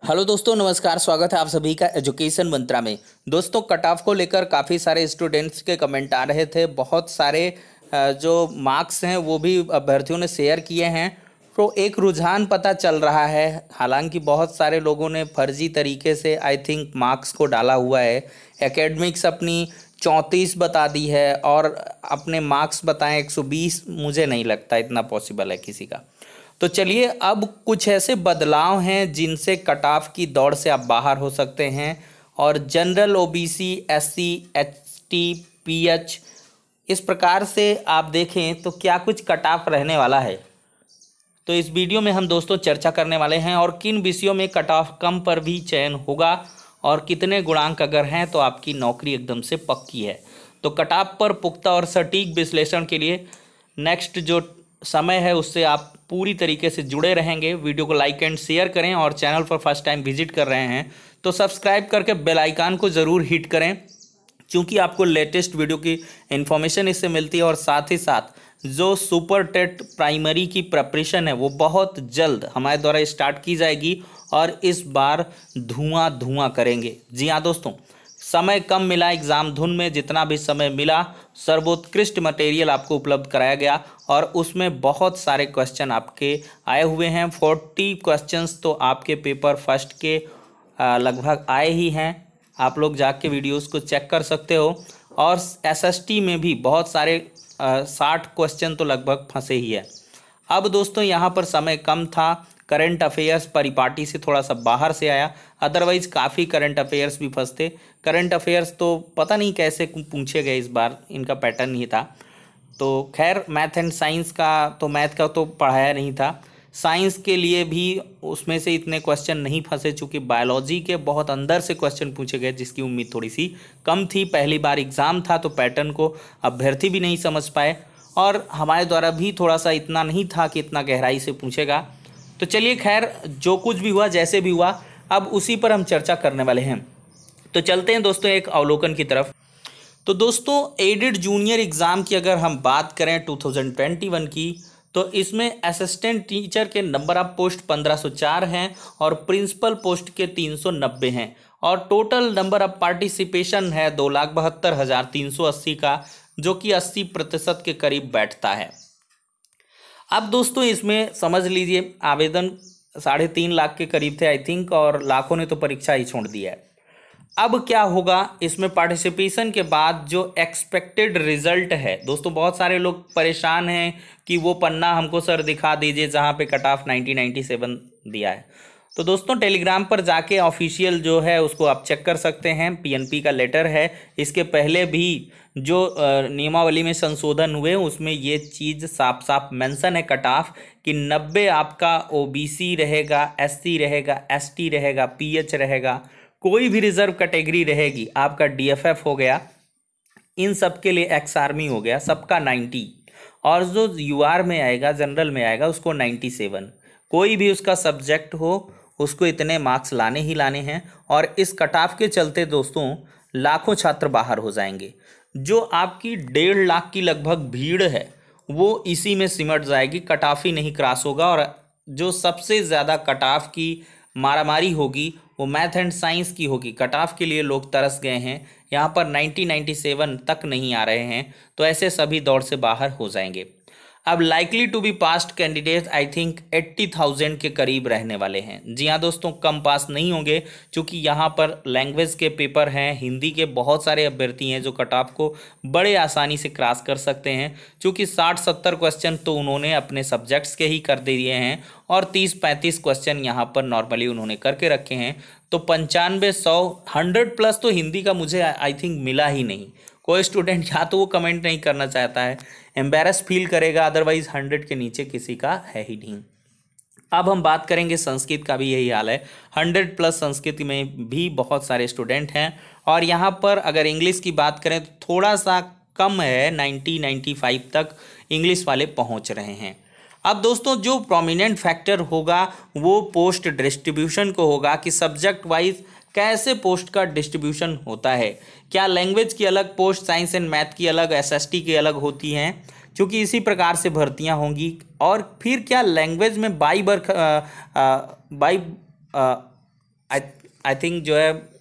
Hello दोस्तों, नमस्कार। स्वागत है आप सभी का एजुकेशन मंत्रा में। दोस्तों, कट ऑफ को लेकर काफ़ी सारे स्टूडेंट्स के कमेंट आ रहे थे। बहुत सारे जो मार्क्स हैं वो भी अभ्यर्थियों ने शेयर किए हैं। तो एक रुझान पता चल रहा है। हालांकि बहुत सारे लोगों ने फर्जी तरीके से आई थिंक मार्क्स को डाला हुआ है। एकेडमिक्स अपनी 34 बता दी है और अपने मार्क्स बताएं 120। मुझे नहीं लगता इतना पॉसिबल है किसी का। तो चलिए, अब कुछ ऐसे बदलाव हैं जिनसे कट ऑफ की दौड़ से आप बाहर हो सकते हैं। और general, OBC, SC, ST, pH, इस प्रकार से आप देखें तो क्या कुछ कट ऑफ रहने वाला है। तो इस वीडियो में हम दोस्तों चर्चा करने वाले हैं और किन विषयों में कट ऑफ कम पर भी चयन होगा और कितने गुणांक अगर हैं तो आपकी नौकरी एकदम से पक्की है। तो कट ऑफ पर पुख्ता और सटीक विश्लेषण के लिए नेक्स्ट जो समय है उससे आप पूरी तरीके से जुड़े रहेंगे। वीडियो को लाइक एंड शेयर करें और चैनल पर फर्स्ट टाइम विजिट कर रहे हैं तो सब्सक्राइब करके बेल आइकन को ज़रूर हिट करें, क्योंकि आपको लेटेस्ट वीडियो की इन्फॉर्मेशन इससे मिलती है। और साथ ही साथ जो सुपर टेट प्राइमरी की प्रिपरेशन है वो बहुत जल्द हमारे द्वारा स्टार्ट की जाएगी और इस बार धुआं करेंगे। जी हाँ दोस्तों, समय कम मिला एग्ज़ाम धुन में, जितना भी समय मिला सर्वोत्कृष्ट मटेरियल आपको उपलब्ध कराया गया और उसमें बहुत सारे क्वेश्चन आपके आए हुए हैं। 40 क्वेश्चंस तो आपके पेपर फर्स्ट के लगभग आए ही हैं। आप लोग जाके वीडियोस को चेक कर सकते हो। और एसएसटी में भी बहुत सारे 60 क्वेश्चन तो लगभग फंसे ही है। अब दोस्तों यहाँ पर समय कम था। करंट अफेयर्स परिपाटी से थोड़ा सा बाहर से आया, अदरवाइज काफ़ी करंट अफेयर्स भी फंसते। करंट अफेयर्स तो पता नहीं कैसे पूछे गए, इस बार इनका पैटर्न नहीं था। तो खैर, मैथ एंड साइंस का तो मैथ का तो पढ़ाया नहीं था। साइंस के लिए भी उसमें से इतने क्वेश्चन नहीं फंसे, चूँकि बायोलॉजी के बहुत अंदर से क्वेश्चन पूछे गए जिसकी उम्मीद थोड़ी सी कम थी। पहली बार एग्ज़ाम था तो पैटर्न को अभ्यर्थी भी नहीं समझ पाए और हमारे द्वारा भी थोड़ा सा इतना नहीं था कि इतना गहराई से पूछेगा। तो चलिए, खैर जो कुछ भी हुआ, जैसे भी हुआ, अब उसी पर हम चर्चा करने वाले हैं। तो चलते हैं दोस्तों एक अवलोकन की तरफ। तो दोस्तों, एडेड जूनियर एग्ज़ाम की अगर हम बात करें 2021 की, तो इसमें असिस्टेंट टीचर के नंबर ऑफ पोस्ट 1504 हैं और प्रिंसिपल पोस्ट के 390 हैं और टोटल नंबर ऑफ पार्टिसिपेशन है 2,72,380 का, जो कि 80% के करीब बैठता है। अब दोस्तों इसमें समझ लीजिए आवेदन 3.5 लाख के करीब थे आई थिंक, और लाखों ने तो परीक्षा ही छोड़ दिया है। अब क्या होगा इसमें पार्टिसिपेशन के बाद जो एक्सपेक्टेड रिजल्ट है दोस्तों, बहुत सारे लोग परेशान हैं कि वो पन्ना हमको सर दिखा दीजिए जहाँ पे कट ऑफ 1997 दिया है। तो दोस्तों टेलीग्राम पर जाके ऑफिशियल जो है उसको आप चेक कर सकते हैं। पीएनपी का लेटर है। इसके पहले भी जो नियमावली में संशोधन हुए उसमें ये चीज़ साफ साफ मेंशन है कट ऑफ कि 90 आपका ओबीसी रहेगा, एससी रहेगा, एसटी रहेगा, पीएच रहेगा, कोई भी रिजर्व कैटेगरी रहेगी, आपका डीएफएफ हो गया, इन सब के लिए एक्स आर्मी हो गया, सबका 90, और जो यूआर में आएगा, जनरल में आएगा, उसको 97। कोई भी उसका सब्जेक्ट हो उसको इतने मार्क्स लाने ही लाने हैं। और इस कट ऑफ के चलते दोस्तों लाखों छात्र बाहर हो जाएंगे। जो आपकी 1.5 लाख की लगभग भीड़ है वो इसी में सिमट जाएगी, कट ऑफ ही नहीं क्रॉस होगा। और जो सबसे ज़्यादा कट ऑफ की मारामारी होगी वो मैथ एंड साइंस की होगी। कट ऑफ के लिए लोग तरस गए हैं, यहाँ पर 1997 तक नहीं आ रहे हैं, तो ऐसे सभी दौड़ से बाहर हो जाएंगे। अब likely to be past candidate I think 80,000 के करीब रहने वाले हैं। जी हाँ दोस्तों, कम पास नहीं होंगे, क्योंकि यहाँ पर लैंग्वेज के पेपर हैं, हिंदी के बहुत सारे अभ्यर्थी हैं जो कट ऑफ को बड़े आसानी से क्रॉस कर सकते हैं, क्योंकि 60-70 क्वेश्चन तो उन्होंने अपने सब्जेक्ट्स के ही कर दिए हैं और 30-35 क्वेश्चन यहाँ पर नॉर्मली उन्होंने करके रखे हैं। तो 95, 100, 100+ तो हिंदी का मुझे आई थिंक मिला ही नहीं। कोई स्टूडेंट या तो वो कमेंट नहीं करना चाहता है, एम्बेरस फील करेगा, अदरवाइज 100 के नीचे किसी का है ही नहीं। अब हम बात करेंगे संस्कृत का भी यही हाल है। 100+ संस्कृत में भी बहुत सारे स्टूडेंट हैं और यहाँ पर अगर इंग्लिश की बात करें तो थोड़ा सा कम है, 90-95 तक इंग्लिश वाले पहुँच रहे हैं। अब दोस्तों जो प्रोमिनेंट फैक्टर होगा वो पोस्ट डिस्ट्रीब्यूशन को होगा कि सब्जेक्ट वाइज कैसे पोस्ट का डिस्ट्रीब्यूशन होता है। क्या लैंग्वेज की अलग पोस्ट, साइंस एंड मैथ की अलग, एसएसटी की अलग होती हैं, क्योंकि इसी प्रकार से भर्तियां होंगी। और फिर क्या लैंग्वेज में बाई आई आई थिंक जो है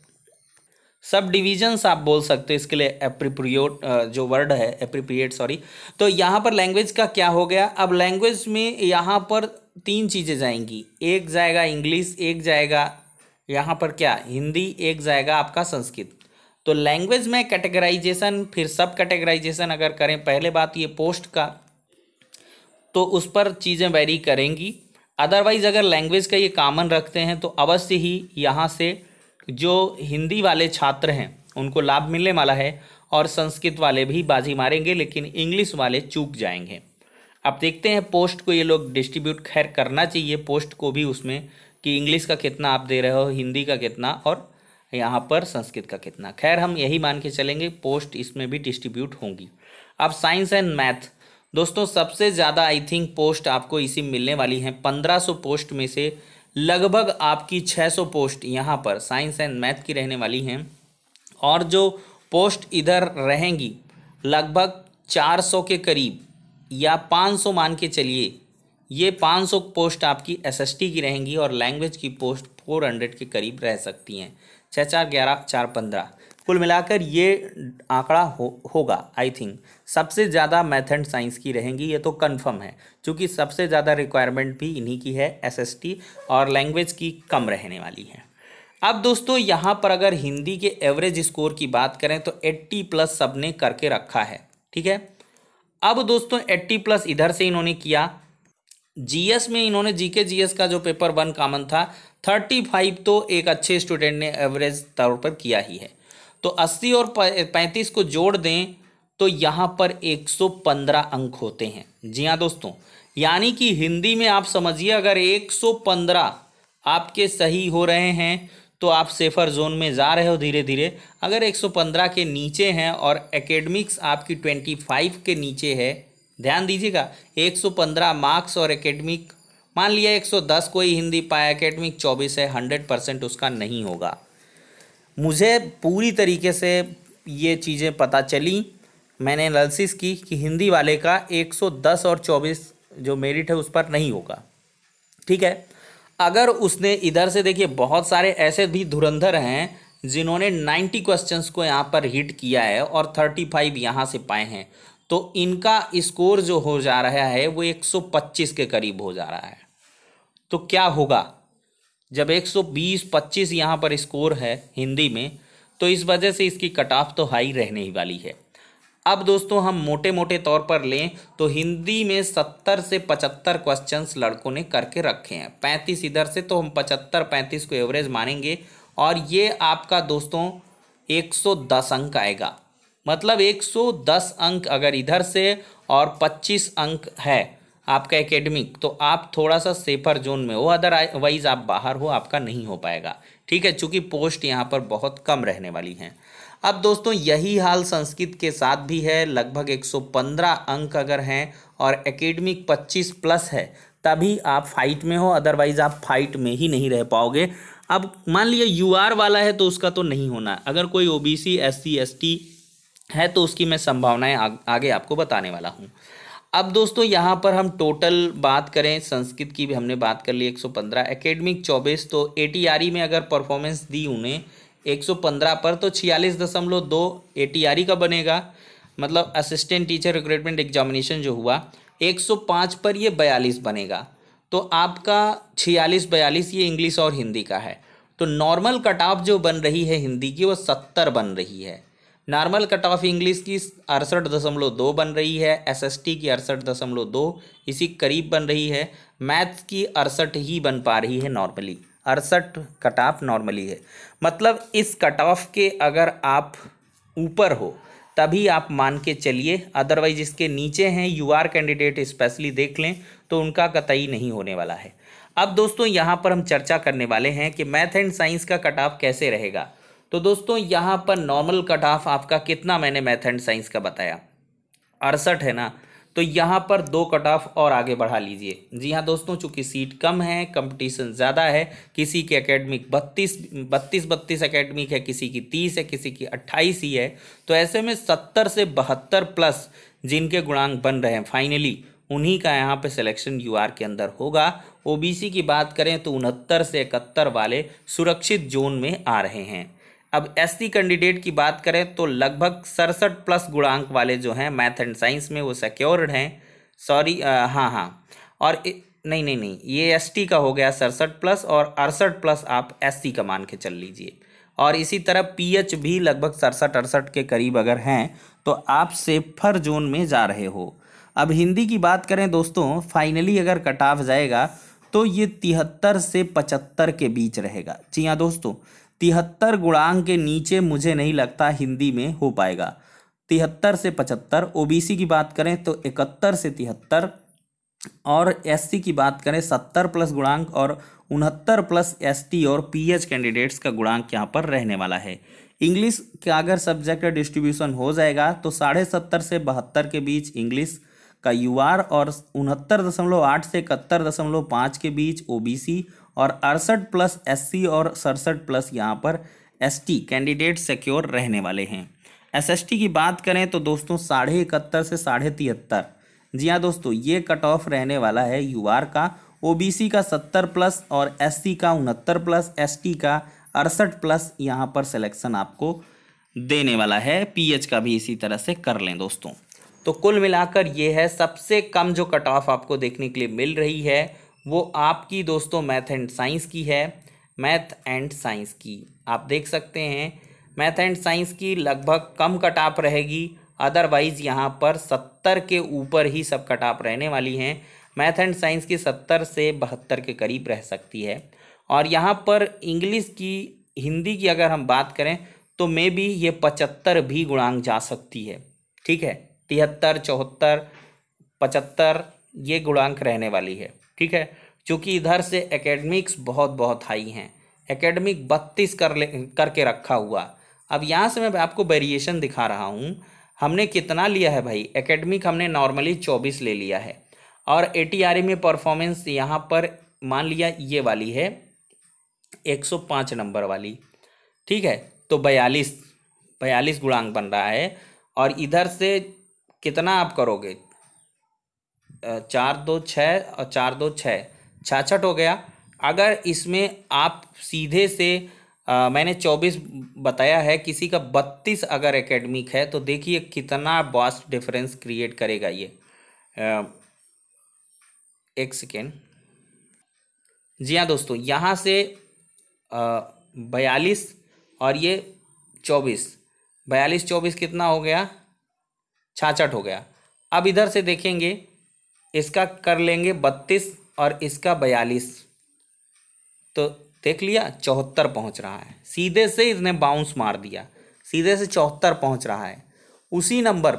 सब डिविजन्स आप बोल सकते हो इसके लिए, एप्रोप्रिएट जो वर्ड है, एप्रोप्रिएट सॉरी। तो यहाँ पर लैंग्वेज का क्या हो गया, अब लैंग्वेज में यहाँ पर तीन चीज़ें जाएंगी, एक जाएगा इंग्लिश, एक जाएगा यहाँ पर क्या हिंदी, एक जाएगा आपका संस्कृत। तो लैंग्वेज में कैटेगराइजेशन, फिर सब कैटेगराइजेशन अगर करें, पहले बात ये पोस्ट का, तो उस पर चीज़ें वेरी करेंगी। अदरवाइज अगर लैंग्वेज का ये कॉमन रखते हैं तो अवश्य ही यहाँ से जो हिंदी वाले छात्र हैं उनको लाभ मिलने वाला है, और संस्कृत वाले भी बाजी मारेंगे, लेकिन इंग्लिश वाले चूक जाएंगे। अब देखते हैं पोस्ट को ये लोग डिस्ट्रीब्यूट खैर करना चाहिए, पोस्ट को भी उसमें कि इंग्लिश का कितना आप दे रहे हो, हिंदी का कितना, और यहाँ पर संस्कृत का कितना। खैर हम यही मान के चलेंगे पोस्ट इसमें भी डिस्ट्रीब्यूट होंगी। अब साइंस एंड मैथ दोस्तों, सबसे ज़्यादा आई थिंक पोस्ट आपको इसी मिलने वाली हैं। 1500 पोस्ट में से लगभग आपकी 600 पोस्ट यहाँ पर साइंस एंड मैथ की रहने वाली हैं, और जो पोस्ट इधर रहेंगी लगभग 400 के करीब या 500 मान के चलिए, ये 500 पोस्ट आपकी एसएसटी की रहेंगी, और लैंग्वेज की पोस्ट 400 के करीब रह सकती हैं। 6 4 11 4 15 कुल मिलाकर ये आंकड़ा होगा आई थिंक। सबसे ज़्यादा मैथ एंड साइंस की रहेंगी, ये तो कंफर्म है, क्योंकि सबसे ज़्यादा रिक्वायरमेंट भी इन्हीं की है एसएसटी, और लैंग्वेज की कम रहने वाली है। अब दोस्तों यहाँ पर अगर हिंदी के एवरेज स्कोर की बात करें तो 80+ सबने करके रखा है, ठीक है। अब दोस्तों 80+ इधर से इन्होंने किया। जीएस में इन्होंने जीके जीएस का जो पेपर 1 कॉमन था, 35 तो एक अच्छे स्टूडेंट ने एवरेज तौर पर किया ही है। तो 80 और 35 को जोड़ दें तो यहाँ पर 115 अंक होते हैं। जी हाँ दोस्तों, यानी कि हिंदी में आप समझिए अगर 115 आपके सही हो रहे हैं तो आप सेफर जोन में जा रहे हो धीरे धीरे। अगर 115 के नीचे हैं और एकेडमिक्स आपकी 25 के नीचे है, ध्यान दीजिएगा, 115 मार्क्स और एकेडमिक मान लिया 110 कोई हिंदी पाया, एकेडमिक 24 है, 100% उसका नहीं होगा। मुझे पूरी तरीके से ये चीज़ें पता चली, मैंने एनालिसिस की कि हिंदी वाले का 110 और 24 जो मेरिट है उस पर नहीं होगा, ठीक है। अगर उसने इधर से देखिए बहुत सारे ऐसे भी धुरंधर हैं जिन्होंने 90 क्वेश्चंस को यहाँ पर हिट किया है और 35 यहाँ से पाए हैं, तो इनका स्कोर जो हो जा रहा है वो 125 के करीब हो जा रहा है। तो क्या होगा जब 120-25 यहाँ पर स्कोर है हिंदी में, तो इस वजह से इसकी कट ऑफ तो हाई रहने ही वाली है। अब दोस्तों हम मोटे मोटे तौर पर लें तो हिंदी में 70 से 75 क्वेश्चंस लड़कों ने करके रखे हैं, 35 इधर से, तो हम 75-35 को एवरेज मानेंगे, और ये आपका दोस्तों 110 अंक आएगा। मतलब 110 अंक अगर इधर से और 25 अंक है आपका एकेडमिक, तो आप थोड़ा सा सेफर जोन में हो, अदरवाइज आप बाहर हो, आपका नहीं हो पाएगा, ठीक है, चूँकि पोस्ट यहाँ पर बहुत कम रहने वाली हैं। अब दोस्तों यही हाल संस्कृत के साथ भी है, लगभग 115 अंक अगर हैं और एकेडमिक 25+ है तभी आप फाइट में हो, अदरवाइज आप फाइट में ही नहीं रह पाओगे। अब मान लिया यूआर वाला है तो उसका तो नहीं होना, अगर कोई ओबीसी एससी एसटी है तो उसकी मैं संभावनाएं आगे आपको बताने वाला हूँ। अब दोस्तों यहाँ पर हम टोटल बात करें, संस्कृत की भी हमने बात कर ली 115, एकेडमिक 24, तो एटीआरई में अगर परफॉर्मेंस दी उन्हें 115 पर तो 46.2 एटीआरई का बनेगा, मतलब असिस्टेंट टीचर रिक्रूटमेंट एग्जामिनेशन जो हुआ 105 पर ये 42 बनेगा, तो आपका 46-42 ये इंग्लिश और हिंदी का है। तो नॉर्मल कट ऑफ जो बन रही है हिंदी की वो 70 बन रही है, नॉर्मल कट ऑफ इंग्लिश की 68.2 बन रही है, एसएसटी की 68.2 इसी करीब बन रही है, मैथ्स की 68 ही बन पा रही है नॉर्मली, 68 कट ऑफ नॉर्मली है। मतलब इस कट ऑफ के अगर आप ऊपर हो तभी आप मान के चलिए, अदरवाइज इसके नीचे हैं यूआर कैंडिडेट स्पेशली देख लें तो उनका कतई नहीं होने वाला है। अब दोस्तों यहाँ पर हम चर्चा करने वाले हैं कि मैथ एंड साइंस का कट ऑफ कैसे रहेगा। तो दोस्तों यहाँ पर नॉर्मल कट ऑफ आपका कितना मैंने मैथ एंड साइंस का बताया, 68 है ना, तो यहाँ पर 2 कट ऑफ और आगे बढ़ा लीजिए। जी हाँ दोस्तों, चूंकि सीट कम है, कंपटीशन ज़्यादा है, किसी की एकेडमिक 32 एकेडमिक है, किसी की 30 है, किसी की 28 ही है, तो ऐसे में 70 से 72+ जिनके गुणांक बन रहे हैं फाइनली उन्हीं का यहाँ पे सिलेक्शन यूआर के अंदर होगा। ओबीसी की बात करें तो 69 से 71 वाले सुरक्षित जोन में आ रहे हैं। अब एससी कैंडिडेट की बात करें तो लगभग 67+ गुणांक वाले जो हैं मैथ एंड साइंस में वो सिक्योर्ड हैं। सॉरी, हाँ, और नहीं, ये एसटी का हो गया 67+ और 68+ आप एससी का मान के चल लीजिए। और इसी तरह पीएच भी लगभग 67-68 के करीब अगर हैं तो आप सेफर जोन में जा रहे हो। अब हिंदी की बात करें दोस्तों, फाइनली अगर कट ऑफ जाएगा तो ये 73 से 75 के बीच रहेगा। जी हाँ दोस्तों, 73 गुणांक के नीचे मुझे नहीं लगता हिंदी में हो पाएगा। 73 से 75। ओबीसी की बात करें तो 71 से 73 और एससी की बात करें 70+ गुणांक और 69+ एसटी और पीएच कैंडिडेट्स का गुणांक यहाँ पर रहने वाला है। इंग्लिश का अगर सब्जेक्ट डिस्ट्रीब्यूशन हो जाएगा तो 70.5 से 72 के बीच इंग्लिश का यूआर और 69.8 से 71.5 के बीच ओबीसी और 68+ एससी और 67+ यहाँ पर एसटी कैंडिडेट सिक्योर रहने वाले हैं। एसएसटी की बात करें तो दोस्तों 71.5 से 73.5। जी हाँ दोस्तों, ये कट ऑफ रहने वाला है यूआर का। ओबीसी का 70+ और एससी का 69+, एसटी का 68+ यहाँ पर सिलेक्शन आपको देने वाला है। पीएच का भी इसी तरह से कर लें दोस्तों। तो कुल मिलाकर ये है सबसे कम जो कट ऑफ आपको देखने के लिए मिल रही है वो आपकी दोस्तों मैथ एंड साइंस की है। मैथ एंड साइंस की आप देख सकते हैं, मैथ एंड साइंस की लगभग कम कट ऑफ रहेगी, अदरवाइज़ यहाँ पर 70 के ऊपर ही सब कट ऑफ रहने वाली हैं। मैथ एंड साइंस की 70 से 72 के करीब रह सकती है। और यहाँ पर इंग्लिश की, हिंदी की अगर हम बात करें तो मे बी ये 75 भी गुणांक जा सकती है। ठीक है, 73, 74, 75 ये गुणांक रहने वाली है। ठीक है, क्योंकि इधर से एकेडमिक्स बहुत हाई हैं। एकेडमिक 32 करके रखा हुआ। अब यहाँ से मैं आपको वेरिएशन दिखा रहा हूँ। हमने कितना लिया है भाई, एकेडमिक हमने नॉर्मली 24 ले लिया है और एटीआरई में परफॉर्मेंस यहाँ पर मान लिया ये वाली है 105 नंबर वाली। ठीक है, तो 42 गुणांक बन रहा है। और इधर से कितना आप करोगे, 4 2 6 और 4 2 6, 66 हो गया। अगर इसमें आप सीधे से मैंने 24 बताया है, किसी का 32 अगर एकेडमिक है तो देखिए कितना वास्ट डिफरेंस क्रिएट करेगा ये। एक सेकेंड। जी हाँ दोस्तों, यहाँ से 42 और ये 24, 42 24 कितना हो गया, 66 हो गया। अब इधर से देखेंगे, इसका कर लेंगे 32 और इसका 42, तो देख लिया 74 पहुँच रहा है। सीधे से इसने बाउंस मार दिया, सीधे से 74 पहुँच रहा है। उसी नंबर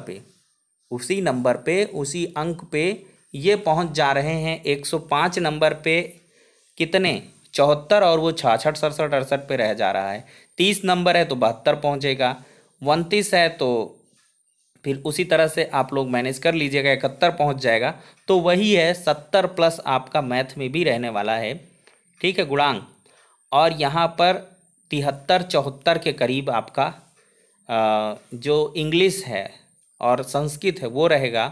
पे उसी अंक पे ये पहुँच जा रहे हैं 105 नंबर पे, कितने 74, और वो 66 67 68 पे रह जा रहा है। 30 नंबर है तो 72 पहुँचेगा, 29 है तो फिर उसी तरह से आप लोग मैनेज कर लीजिएगा, 71 पहुँच जाएगा। तो वही है 70+ आपका मैथ में भी रहने वाला है। ठीक है, गुणांक। और यहाँ पर 73 74 के करीब आपका जो इंग्लिश है और संस्कृत है वो रहेगा।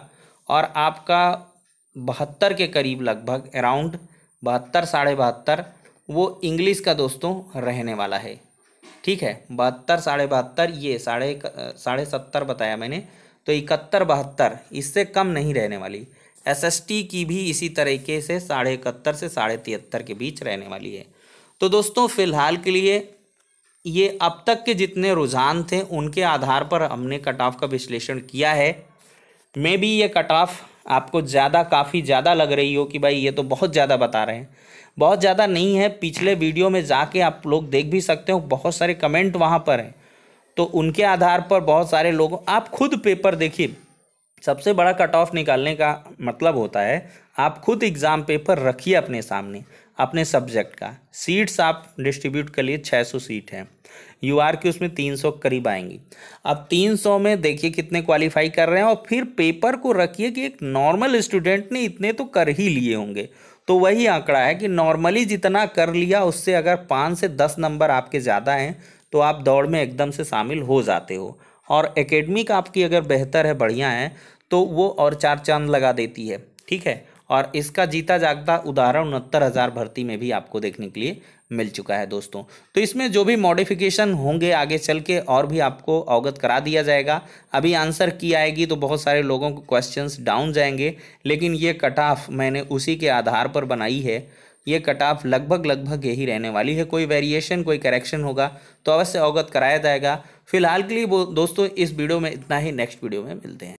और आपका 72 के करीब, लगभग अराउंड 72 साढ़े 72 वो इंग्लिश का दोस्तों रहने वाला है। ठीक है, 72 साढ़े 72, ये साढ़े 70 बताया मैंने, तो 71 72 इससे कम नहीं रहने वाली। एसएसटी की भी इसी तरीके से 71 से 73 के बीच रहने वाली है। तो दोस्तों फिलहाल के लिए ये अब तक के जितने रुझान थे उनके आधार पर हमने कट ऑफ का विश्लेषण किया है। मे बी ये कट ऑफ आपको काफ़ी ज़्यादा लग रही हो कि भाई ये तो बहुत ज़्यादा बता रहे हैं। बहुत ज़्यादा नहीं है, पिछले वीडियो में जाके आप लोग देख भी सकते हो, बहुत सारे कमेंट वहाँ पर हैं, तो उनके आधार पर बहुत सारे लोग, आप खुद पेपर देखिए। सबसे बड़ा कट ऑफ निकालने का मतलब होता है आप खुद एग्ज़ाम पेपर रखिए अपने सामने, अपने सब्जेक्ट का। सीट्स आप डिस्ट्रीब्यूट कर लिए, 600 सीट है, यूआर की उसमें 300 करीब आएंगी। अब 300 में देखिए कितने क्वालिफाई कर रहे हैं, और फिर पेपर को रखिए कि एक नॉर्मल स्टूडेंट ने इतने तो कर ही लिए होंगे। तो वही आंकड़ा है कि नॉर्मली जितना कर लिया उससे अगर 5 से 10 नंबर आपके ज़्यादा हैं तो आप दौड़ में एकदम से शामिल हो जाते हो। और एकेडमिक आपकी अगर बेहतर है, बढ़िया है, तो वो और 4 चांद लगा देती है। ठीक है। और इसका जीता जागता उदाहरण 69,000 भर्ती में भी आपको देखने के लिए मिल चुका है दोस्तों। तो इसमें जो भी मॉडिफिकेशन होंगे आगे चल के और भी आपको अवगत करा दिया जाएगा। अभी आंसर की आएगी तो बहुत सारे लोगों को क्वेश्चंस डाउन जाएंगे, लेकिन ये कट ऑफ मैंने उसी के आधार पर बनाई है। ये कट ऑफ लगभग यही रहने वाली है। कोई वेरिएशन कोई करेक्शन होगा तो अवश्य अवगत कराया जाएगा। फिलहाल के लिए दोस्तों इस वीडियो में इतना ही, नेक्स्ट वीडियो में मिलते हैं।